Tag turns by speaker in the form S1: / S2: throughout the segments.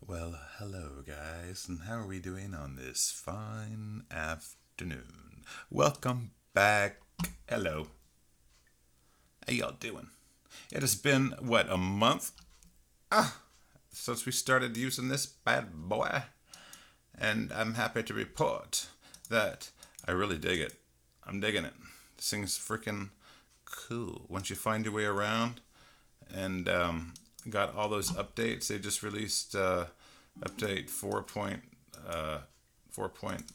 S1: Well, hello guys, and how are we doing on this fine afternoon? Welcome back. Hello. How y'all doing? It has been, what, a month? Since we started using this bad boy. And I'm happy to report that I really dig it. I'm digging it. This thing's freaking cool. Once you find your way around, and got all those updates. They just released update 4 point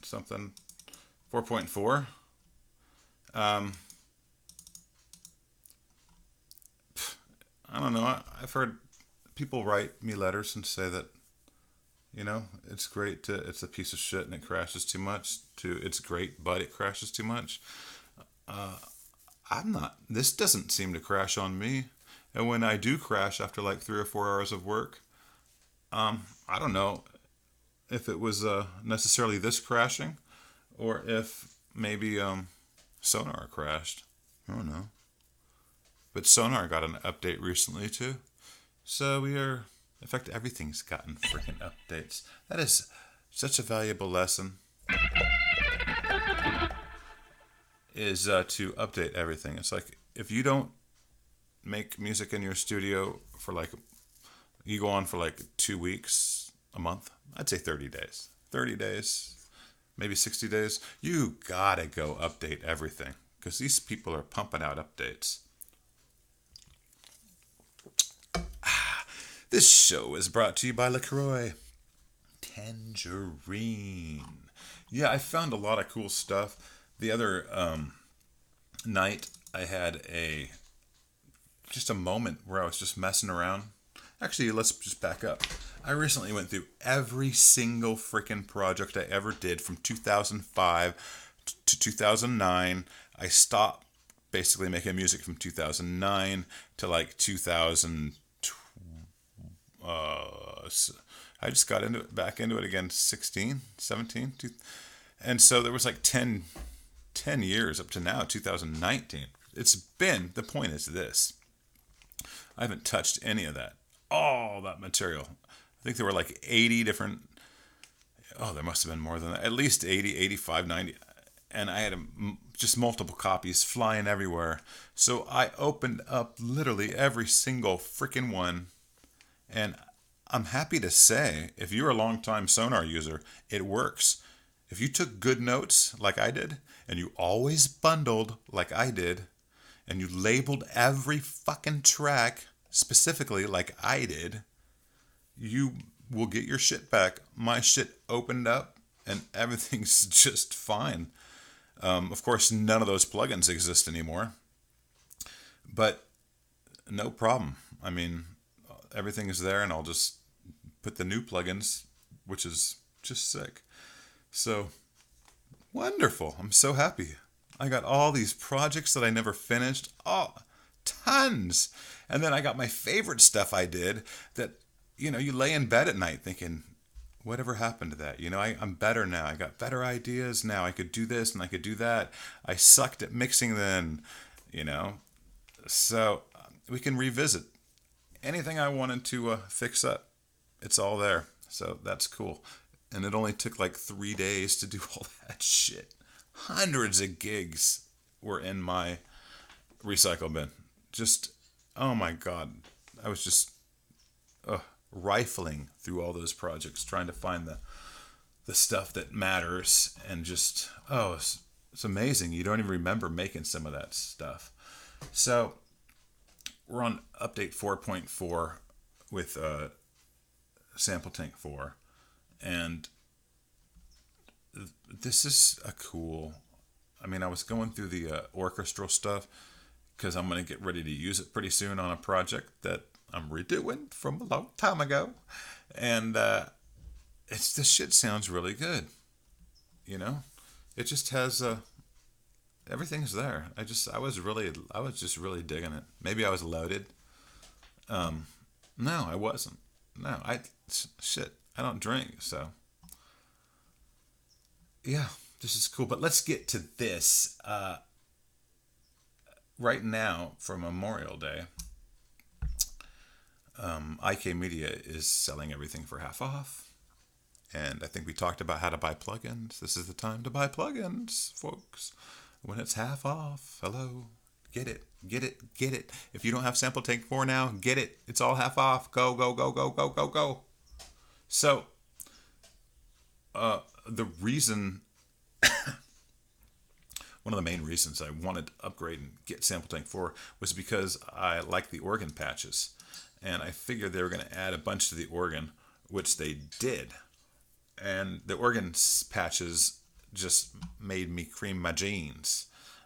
S1: something, 4.4. Um, I don't know. I've heard people write me letters and say that it's great to it's a piece of shit and it crashes too much. To it's great, but it crashes too much. I'm not. This doesn't seem to crash on me. And when I do crash after like 3 or 4 hours of work, I don't know if it was necessarily this crashing, or if maybe Sonar crashed. I don't know. But Sonar got an update recently too. So we are. In fact, everything's gotten freaking updates. That is such a valuable lesson. Is to update everything. It's like if you don't make music in your studio for like you go on for like 2 weeks, a month. I'd say 30 days. 30 days, maybe 60 days. You gotta go update everything because these people are pumping out updates. This show is brought to you by LaCroix. Tangerine. Yeah, I found a lot of cool stuff. The other night, I had just a moment where I was just messing around. Actually, let's just back up. I recently went through every single freaking project I ever did from 2005 to 2009. I stopped basically making music from 2009 to like 2000. I just got back into it again 16, 17. And so there was like 10 years up to now, 2019. The point is this. I haven't touched any of that. All that material. I think there were like 80 different, there must have been more than that. At least 80, 85, 90. And I had just multiple copies flying everywhere. So I opened up literally every single freaking one. And I'm happy to say, if you're a long-time Sonar user, it works. If you took good notes like I did, and you always bundled like I did, and you labeled every fucking track specifically like I did, you will get your shit back. My shit opened up, and everything's just fine. Of course, none of those plugins exist anymore, but no problem. I mean, everything is there, and I'll just put the new plugins, which is just sick. So, wonderful. I'm so happy. I got all these projects that I never finished. Oh, tons. And then I got my favorite stuff I did that, you lay in bed at night thinking, whatever happened to that? I'm better now. I got better ideas now. I could do this and I could do that. I sucked at mixing then, So we can revisit anything I wanted to fix up. It's all there. So that's cool. And it only took like 3 days to do all that shit. Hundreds of gigs were in my recycle bin. Just, oh my God. I was just rifling through all those projects, trying to find the stuff that matters. And just, it's amazing. You don't even remember making some of that stuff. So we're on update 4.4 with Sample Tank 4. And this is a cool. I mean, I was going through the orchestral stuff because I'm going to get ready to use it pretty soon on a project that I'm redoing from a long time ago, and this shit sounds really good. It just has everything's there. I was just really digging it. Maybe I was loaded. No, I wasn't. No, shit. I don't drink, so yeah, this is cool. But let's get to this. Right now, for Memorial Day, IK Media is selling everything for half off. And I think we talked about how to buy plugins. This is the time to buy plugins, folks. When it's half off. Hello. Get it. Get it. Get it. If you don't have Sample Tank 4 now, get it. It's all half off. Go, go, go, go, go, go, go. So, the reason, one of the main reasons I wanted to upgrade and get Sample Tank 4 was because I like the organ patches. And I figured they were going to add a bunch to the organ, which they did. And the organ patches just made me cream my jeans.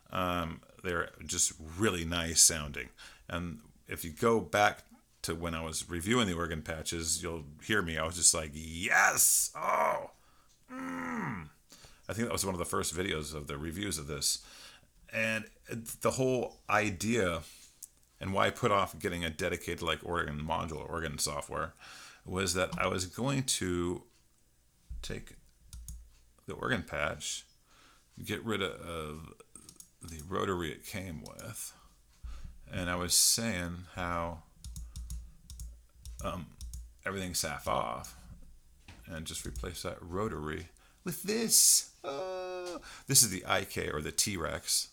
S1: They're just really nice sounding. And if you go back to when I was reviewing the organ patches, you'll hear me. I was just like, yes! Oh! I think that was one of the first videos of the reviews of this. And the whole idea and why I put off getting a dedicated like organ module, organ software, was that I was going to take the organ patch, get rid of the rotary it came with, and I was saying how everything's half off, and just replace that rotary with this. This is the IK or the T-Rex,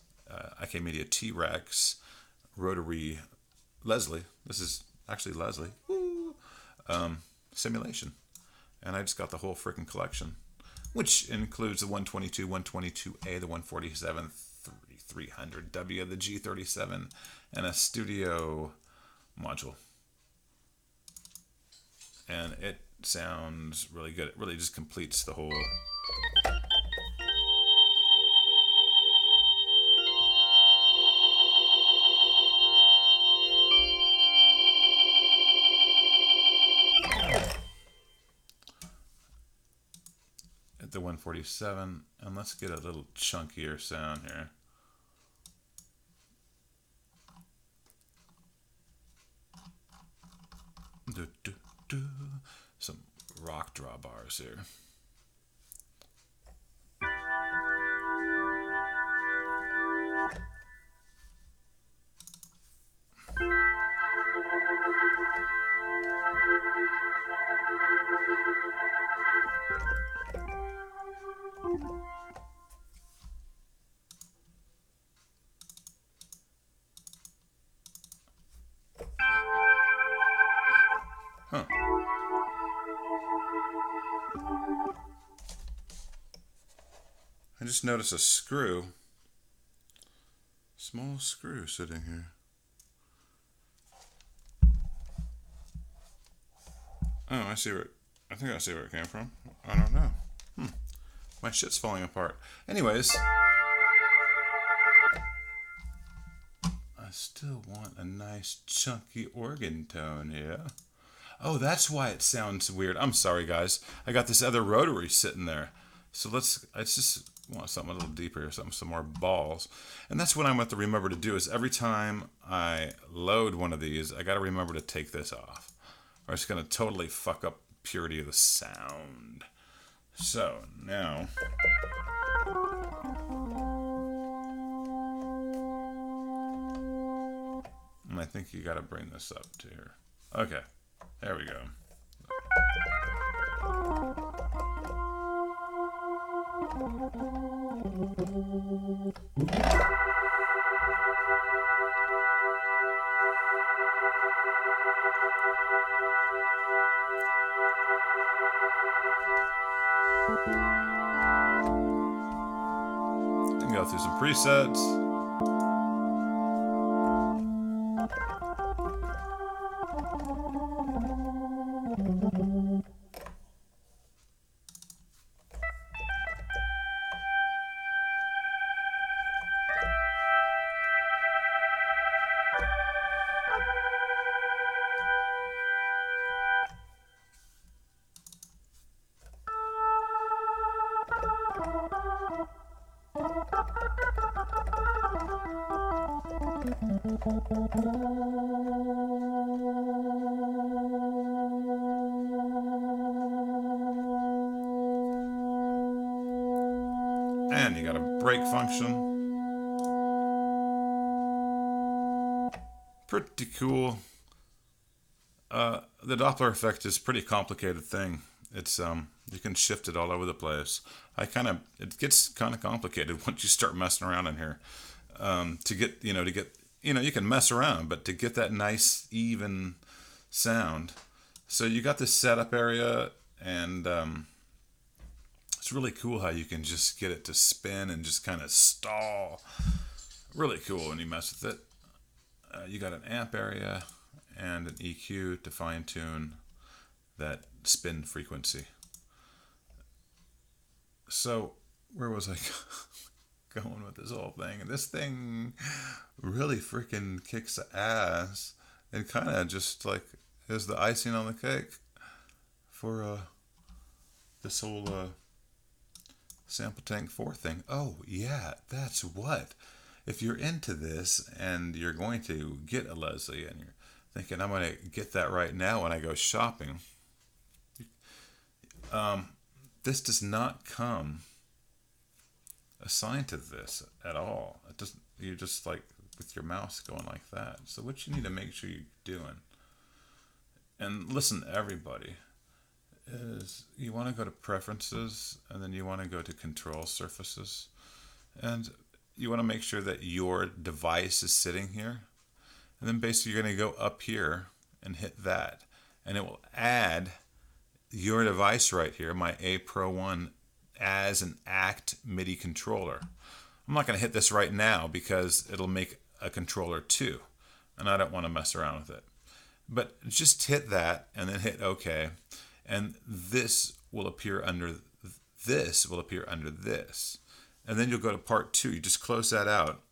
S1: IK Media T-Rex rotary Leslie. This is actually Leslie. Simulation. And I just got the whole freaking collection, which includes the 122, 122A, the 147, 300W, the G37, and a studio module. And it sounds really good. It really just completes the whole... at the 147, and let's get a little chunkier sound here. Some rock drawbars here. Huh. I just noticed a screw. Small screw sitting here. Oh, I see where... I think I see where it came from. I don't know. My shit's falling apart. Anyways... I still want a nice chunky organ tone here. Oh, that's why it sounds weird. I'm sorry, guys. I got this other rotary sitting there. So I just want something a little deeper, some more balls. And that's what I'm going to remember to do is every time I load one of these, I got to remember to take this off. Or it's going to totally fuck up the purity of the sound. So, now... And I think you got to bring this up to here. Okay, there we go. And go through some presets. And you got a brake function. Pretty cool. The Doppler effect is a pretty complicated thing. It's you can shift it all over the place. It gets kind of complicated once you start messing around in here. You can mess around, but to get that nice even sound. So you got this setup area, and it's really cool how you can just get it to spin and just kind of stall. Really cool when you mess with it. You got an amp area and an EQ to fine tune that spin frequency. So where was I going with this whole thing? And this thing really freaking kicks ass and kind of just like is the icing on the cake for this whole sample tank 4 thing. Oh yeah, that's what. If you're into this and you're going to get a Leslie and you're thinking I'm going to get that right now when I go shopping, this does not come assigned to this at all. It doesn't. You're just like with your mouse going like that. So what you need to make sure you're doing, and listen, everybody, is you want to go to preferences, and then you want to go to control surfaces, and you want to make sure that your device is sitting here, and then basically you're going to go up here and hit that, and it will add your device right here, my A Pro 1, as an ACT MIDI controller. I'm not going to hit this right now because it'll make a controller too, and I don't want to mess around with it. But just hit that and then hit OK, and this will appear under this. And then you'll go to part 2. You just close that out,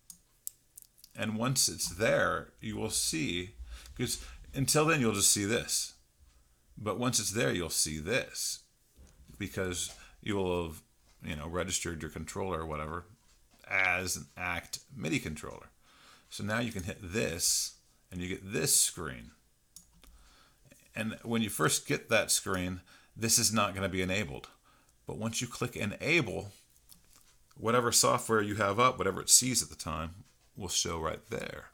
S1: and once it's there, you will see, because until then you'll just see this. But once it's there, you'll see this, because you will have, registered your controller or whatever as an ACT MIDI controller. So now you can hit this, and you get this screen. And when you first get that screen, this is not going to be enabled. But once you click Enable, whatever software you have up, whatever it sees at the time, will show right there.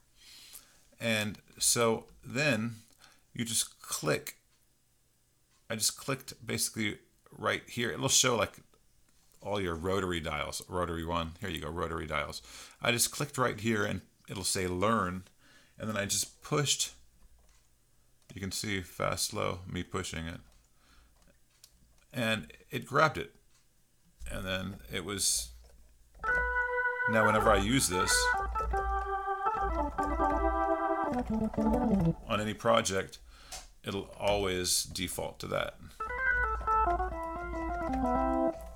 S1: And so then you just click. I just clicked basically right here. It'll show like all your rotary dials. Rotary 1. Here you go, rotary dials. I just clicked right here and it'll say learn. And then I just pushed. You can see fast, slow, me pushing it. And it grabbed it. And then it was. Now whenever I use this on any project, it'll always default to that.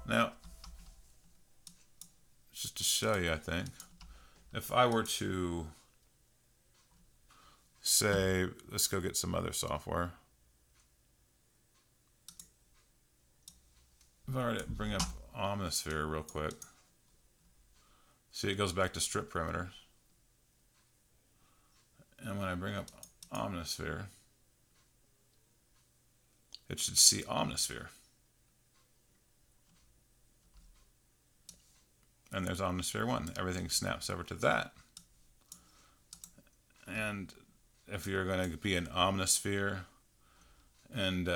S1: Now, just to show you, I think, if I were to say, let's go get some other software. If I were to bring up Omnisphere real quick, see, it goes back to strip parameters. And when I bring up Omnisphere, it should see Omnisphere. And there's Omnisphere 1. Everything snaps over to that. And if you're going to be an Omnisphere and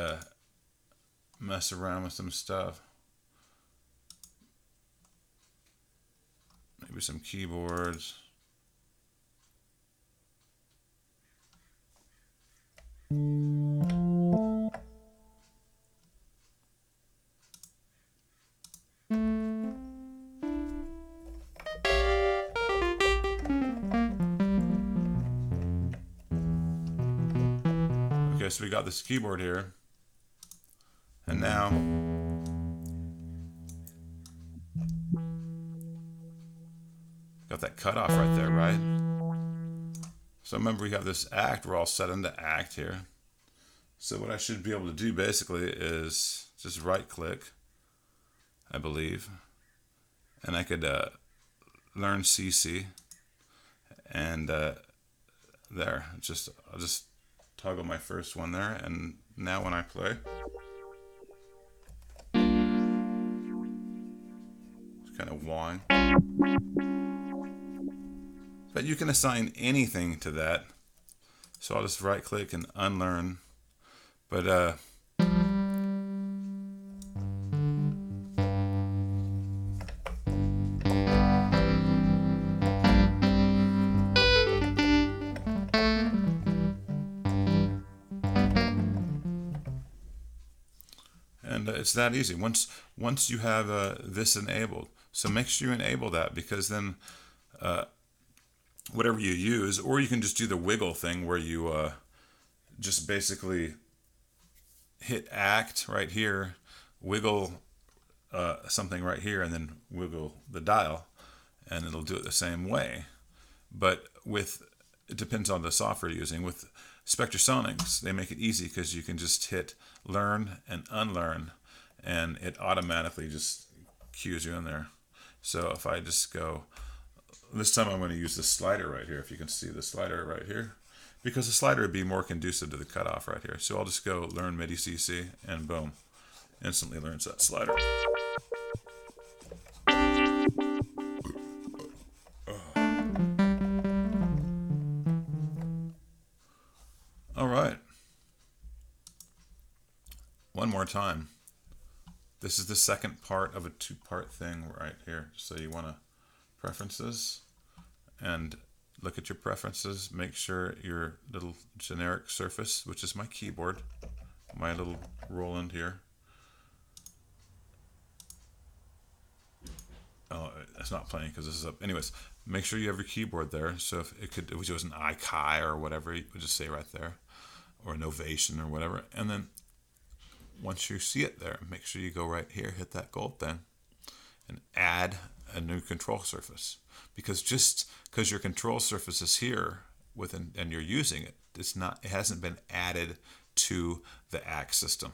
S1: mess around with some stuff, maybe some keyboards. Okay, so we got this keyboard here, and now got that cutoff right there, right? So remember, we have this ACT. We're all set into ACT here. So what I should be able to do basically is just right click, I believe, and I could learn CC, and there, I'll just toggle my first one there, and now when I play, it's kind of wawing. But you can assign anything to that. So I'll just right click and unlearn But and it's that easy. Once you have this enabled, so make sure you enable that, because then whatever you use, or you can just do the wiggle thing where you just basically hit ACT right here, wiggle something right here, and then wiggle the dial, and it'll do it the same way. But it depends on the software you're using. With Spectrasonics, they make it easy because you can just hit learn and unlearn, and it automatically just cues you in there. So if I just go, this time I'm going to use the slider right here, if you can see the slider right here, because the slider would be more conducive to the cutoff right here. So I'll just go learn MIDI CC, and boom, instantly learns that slider. All right. One more time. This is the second part of a two-part thing right here. So you want to preferences, and look at your preferences. Make sure your little generic surface, which is my keyboard, my little Roland here. Oh, it's not playing because this is up. Anyways, make sure you have your keyboard there. So if it was an Ikai or whatever, you would just say right there, or an Ovation or whatever. And then once you see it there, make sure you go right here, hit that gold thing, and add a new control surface. Because just because your control surface is here and you're using it, it hasn't been added to the ACT system.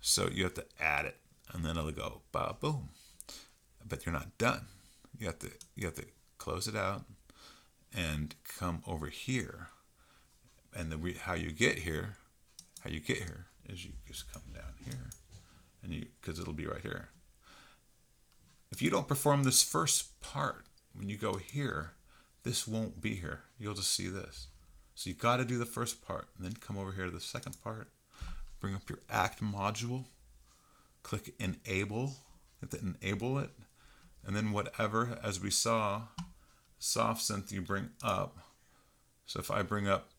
S1: So you have to add it, and then it'll go ba boom. But you're not done. You have to close it out and come over here. And how you get here is you just come down here, and because it'll be right here. If you don't perform this first part, when you go here, this won't be here. You'll just see this. So you got to do the first part, and then come over here to the second part. Bring up your ACT module. Click Enable. Hit the Enable it. And then whatever, as we saw, soft synth you bring up. So if I bring up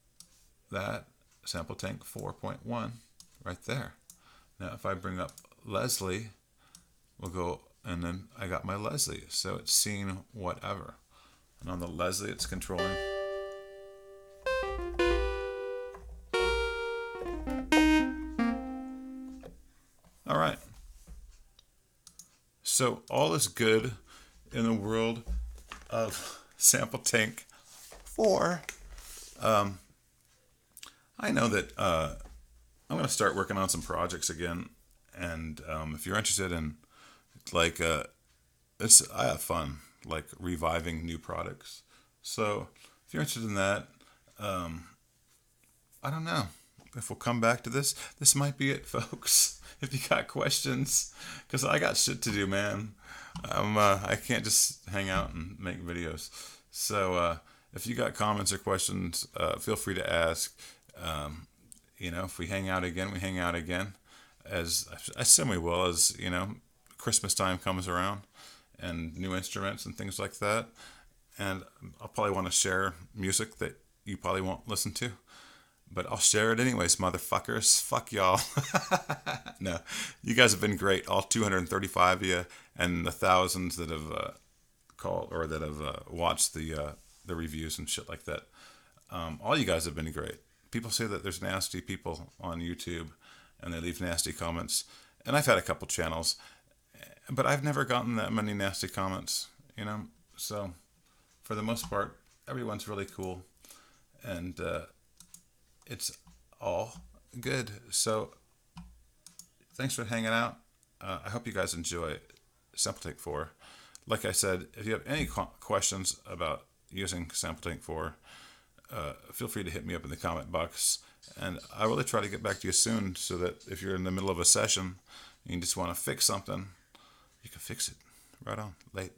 S1: that sample tank 4.1 right there. Now if I bring up Leslie, we'll go, and then I got my Leslie. So it's seeing whatever. And on the Leslie, it's controlling. All right. So all is good in the world of Sample Tank 4. I know that I'm going to start working on some projects again, and if you're interested in, like, I have fun, like, reviving new products. So if you're interested in that, I don't know if we'll come back to this. This might be it, folks. If you got questions, because I got shit to do, man. I can't just hang out and make videos. So if you got comments or questions, feel free to ask. If we hang out again, we hang out again. As I assume we will, as Christmas time comes around, and new instruments and things like that. And I'll probably want to share music that you probably won't listen to. But I'll share it anyways, motherfuckers. Fuck y'all. No, you guys have been great. All 235 of you, and the thousands that have called or that have watched the reviews and shit like that. All you guys have been great. People say that there's nasty people on YouTube, and they leave nasty comments. And I've had a couple channels, but I've never gotten that many nasty comments. So for the most part, everyone's really cool, and it's all good. So thanks for hanging out. I hope you guys enjoy Sample Tank 4. Like I said, if you have any questions about using Sample Tank 4, feel free to hit me up in the comment box. And I really try to get back to you soon, so that if you're in the middle of a session and you just want to fix something, you can fix it. Right on. Late.